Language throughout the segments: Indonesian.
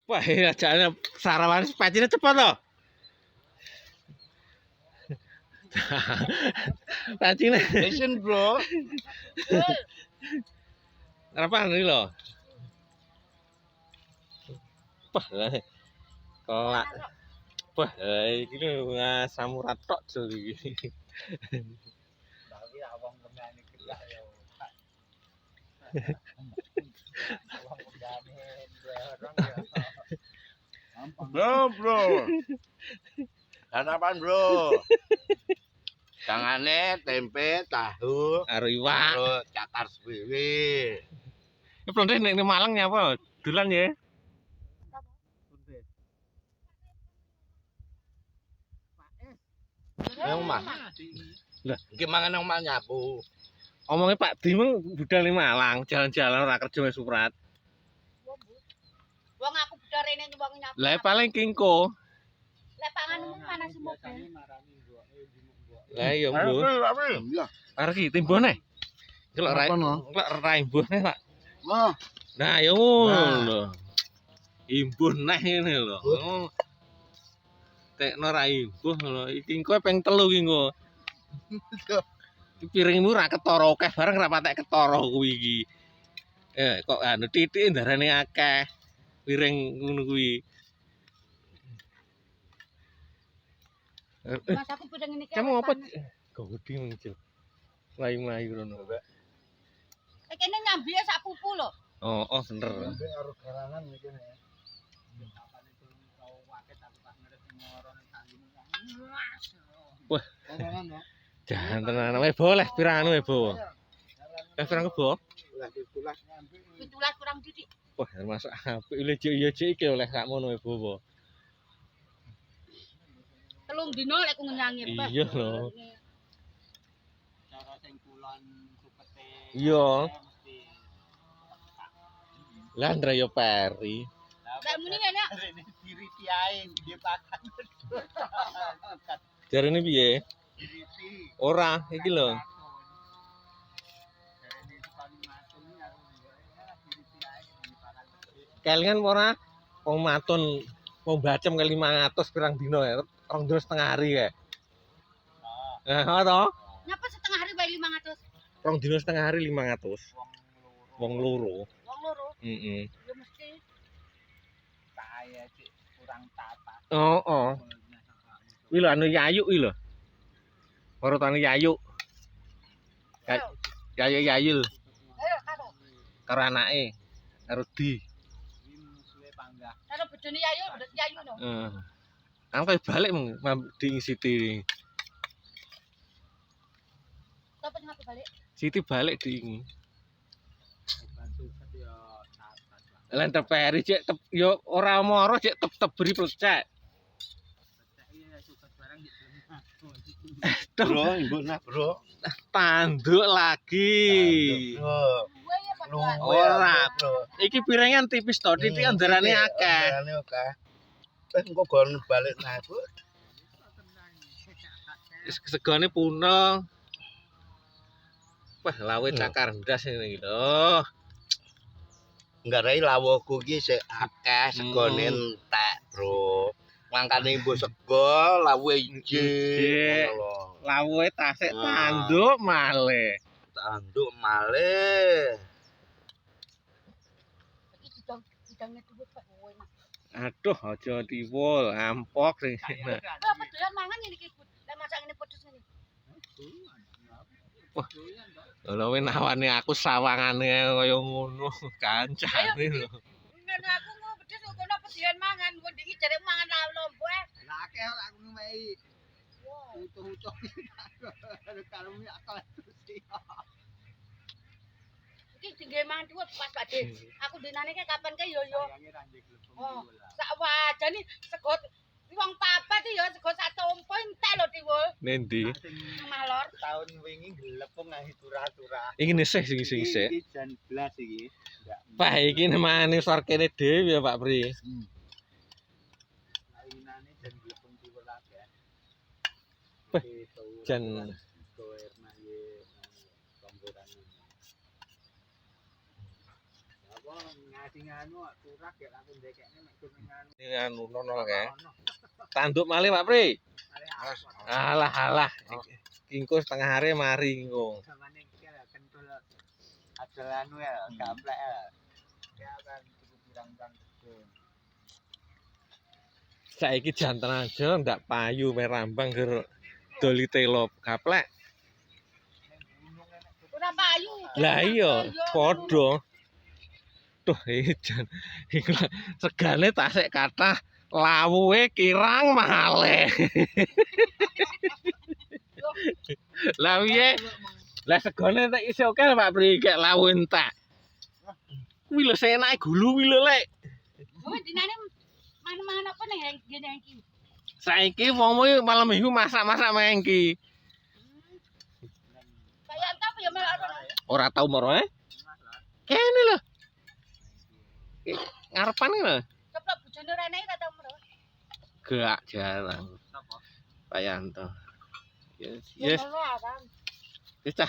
Wah, ajane sarawan pacine cepet to. Pacine. Listen, bro. Harapan iki lho. Wah, kelak. Wah, iki lho samurat tok jo iki. Tapi awang pengane gelak ya. Awang pengane orang ya. Bro. Sarapan, bro. Tangane tempe, tahu, Karo iwak. karo cakar sewiwi. Iki plonte nek Malang nyapa? Dolan ya. Nang omah. Lah, Iki mangan nang omah nyapu. omongnya Pak Dimeng budal ning Malang, jalan-jalan ora kerja wis suprat. Wong aku budal rene wong nyapu. Lah paling kingko. Lek panganmu mana sih mobil? Lah iya mbuh. Iya. Arek iki timbone. Iki lho Apa, no? ra imbuhne, Pak. Wah, Nah, ya ngono. Imbuh neh ngene lho. Tekno ra imbuh ngono. Iki engko ping 3 ki engko. Iki piringmu ra ketara akeh bareng ra patek ketara kuwi iki. Kok anu titik ndarane akeh. Piring ngono kuwi. Mas aku budal ngene iki. Kamu apa? Gawedi muncul. Mlayu-mlayu ngono. Lek kene nyambi sak pupu lho. Oh, bener. sampe karo garangan iki nek. Wah. Garangan no. Jangan tenan. Wes boleh pirang anu Ebo. Pirang kebo? Lah ditulah. 17 kurang didik. Wah, masuk apik ile jek iki oleh sakmono Ebo. Telung dino lek ku ngenyangi, Mbah. Iya lho. Cara sing kulon supete. Iya. Lah Andra yo peri. Lek muni ngene. Rene diriti ae dia pakan. Jarene piye? Diriti. Ora, iki lho. Rene kon matun karo diriti ae dipakan. Kelingan ora wong matun wong bacem ke 500 pirang dino ya. 2 dino setengah hari ya. Nah, to? Nyapa setengah hari bae 500. 2 dino setengah hari 500. Wong loro. Wong loro. Heeh. Ya mesti Kaya cik kurang tata. Oh. Kuwi lho anu Yayu kuwi lho. Korotane Yayu. Yayu. ayo karo. Karo anake. Karo Di. Iki musuhe panggah. Karo bojone Yayu, Yayu no. Heeh. Aku kayak balik di Siti. Sopo sing aku balik? Siti balik di ini. Bantu ya tata. Lan teperi cek yo ora moro cek tebri plecek. Iya suka barang di Bro, ibu nak bro. Tanduk lagi. Bro. Gue ya padha. Ora. bro. Iki piringan tipis to, titik andarane akeh. Andarane akeh. Engko gon balik nah, Bu. Segone punel. Wah, lawe cakar ndas ini lho. Nggarai lawoku iki sik akeh segone entek, Bro. Mangkane mbok sego lawe Ijik. ngono lho. Lawe tasik tanduk malih. Tanduk malih. Iki didang dhuwit Pak enak. Aduh, aja diwul, ampok sing. Apa doyan mangan ngene iki, Bud? Lek masak ngene pedes ngene. Wah. Lha nawane aku sawangane kaya ngono, kancane lho. Ngene aku mau pedes kok kono pedihan mangan, kok iki jare mangan lombo eh. Lah akeh aku ngomei. Utuh-utuh. Karo mi akal sih. Iki tinggal mangan dhuwit pas Pak De. Aku dinane ke kapan ke yo. Oh, sak wajane sego wong papat ya sego sak tompo entek lho Diwul. Nendi? Malor. Tahun wingi gelepung nang turah-turah. Iki nesih sing sik. Iki jan blas iki. Pak iki nemane sor kene dhewe ya Pak Pri. Lainane jan gelepung diwelas ya. Wah, jan Ini anu nonol kae. Tanduk malih Pak Pri. Alah. Kingko setengah hari mari kingko. Saiki jantan aja ndak payu merambang ger doli telo gaplek. Ora payu. Lah iya, padha. Tuh jan iku segane tasik kathah lawuhe kirang malih. Lah piye? Lah segone tak isi oke Pak Pri kek lawu entek. Kuwi lho senake gulu kuwi lho Lek. Oh, dinane mangan apa ning ngene iki? Saiki wong malam minggu masak-masak mengki. Kayak entah ya melok. Ora tau moro Kene lho. Ngarepan iki lho. Coplok bojone rene iki tau mero. Gak jarang. Pak Yanto. Yes. Wis cah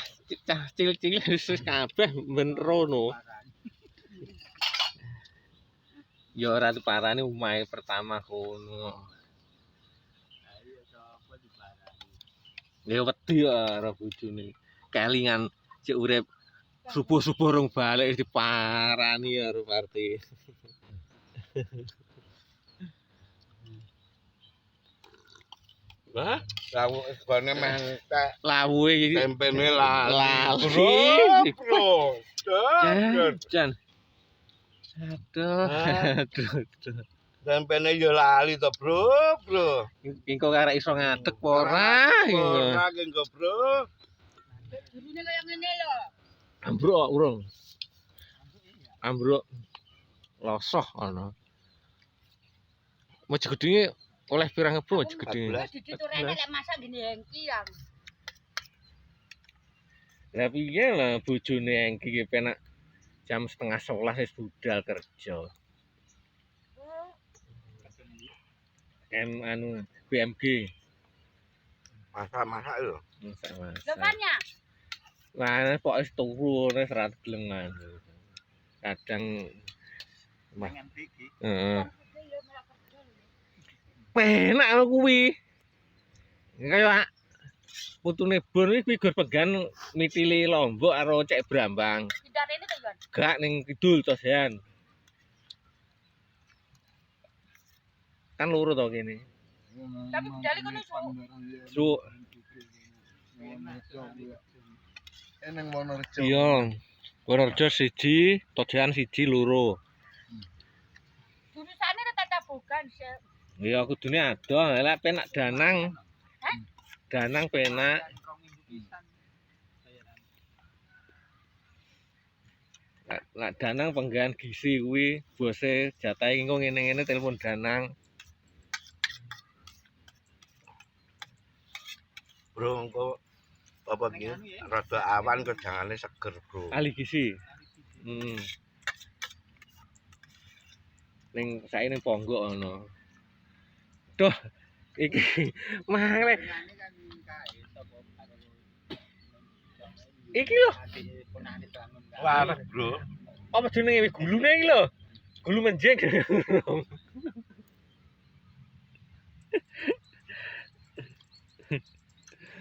cilik-cilik wis kabeh ben rono. Ya ora diparani omahe pertama kono. Ya wedi karo bojone. Kelingan cek urip subuh-subuh rong balik diparani karo Parti. Wah, Lawu segone meh entek. lawuhe iki Tempene lali. Bro. Bro. Jan. Aduh. Tempene yo lali to, Bro. Engko karek iso ngadeg apa ora? Ora engko, Bro. Durune kaya ngene lho. Ambruk urung. Ambruk. Losoh ana. Mojo gedhinge oleh pirang kebo mojo gedhinge. Diditu rene lek masak ngene hengki ya. Lah piye lah bojone Engki ki penak jam 10:30 wis budal kerja. Anu BMG. Masak-masak lho. Masak-masak. Depannya. Lah kok wis turu wis ra gelengan. Kadang heeh. Penak lho kuwi. Kaya putune Bon kuwi gor pegan mitili Lombok karo Cek Brambang. Pindah rene to, Yon? Gak ning kidul to, Sean. Kan loro to kene. Tapi budale kono Su Eneng Wonorejo. iya. Wonorejo 1, Todean 1 loro. Jurusane tata bogan, Sel. Iya kudune ado, lek penak Danang. Hah? Danang penak. Lek Danang penggawean gizi kuwi bose jatahe engko ngene-ngene telepon Danang. Bro, engko apa iki? Rada awan kok jangane seger, Bro. Ahli gizi. Ning saiki ning Ponggok ana. Duh, iki manglet. Iki lho, Waras, Bro. apa jenenge gulune iki lho? Gulu menjeng.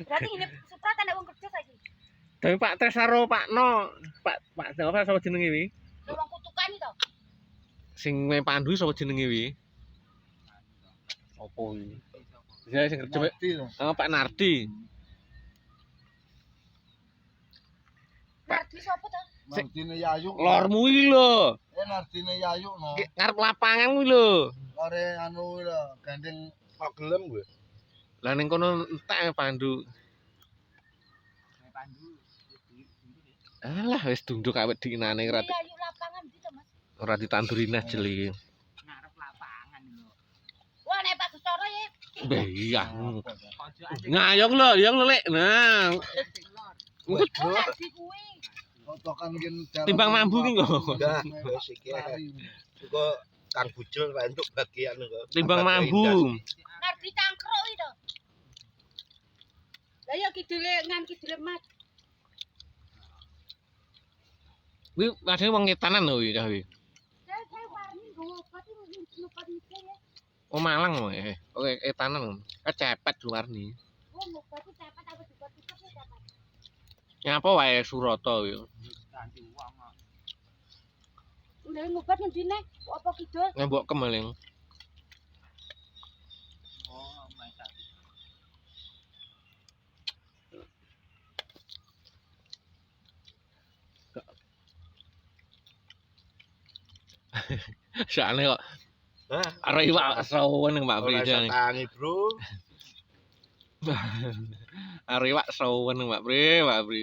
Berarti ini Suprat ana wong kerja saiki. Tapi Pak Tres karo Pak No, Pak Jawa sapa jenenge wi? Lho wong kutukan to. Sing me Pandu sapa jenenge wi? Opo iki? Ya sing kerja Pak Nardi. Nardi sapa to? Nardine Yayu. Lormu iki lho. Nardine Yayu no. Ngarep lapangan kuwi lho. Lore anu lho, gandeng kok gelem kuwi. Lah ning kono entek Pandu. Alah wis dunduk awet diinane ora Iya, yuk lapangan gitu, Mas. ora ditanduri nes jeli. Ngarep lapangan lho. Wah, nek Pak Gustoro ya. Mbah iya. Ngayong lho, ya lho Lek. Nah. Oh, Nardi kuwi. Potokan gen Timbang mambu ki kok. Enggak, wis iki. Kok Kang Bujel wae entuk bagian kok. Timbang mambu. Nardi cangkruk iki to. Lah ya kidule ngan kidule Mas. Kuwi padahal wong ngetanan lho iki cah iki. Saya warni nggo obat iki ngobat iki ya. Oh Malang wae. Oke etanan. Kecepet warni. Oh ngobat iki cepet apa dibat-dibat ya cepet. Nyapa wae Surata kuwi. Udah ngobat ngendine apa kidul? Ngembok kemaling. Sakne kok Hah? arek iwak sawen Mbak Pri. Ora iso tangi, Bro. Arek iwak sawen Mbak Pri, Mbak Pri.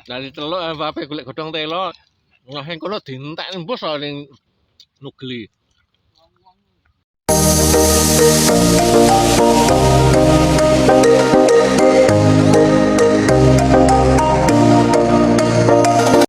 Dari teluk bape golek godhong telo. Ngahen kono dientek embus ning nugli.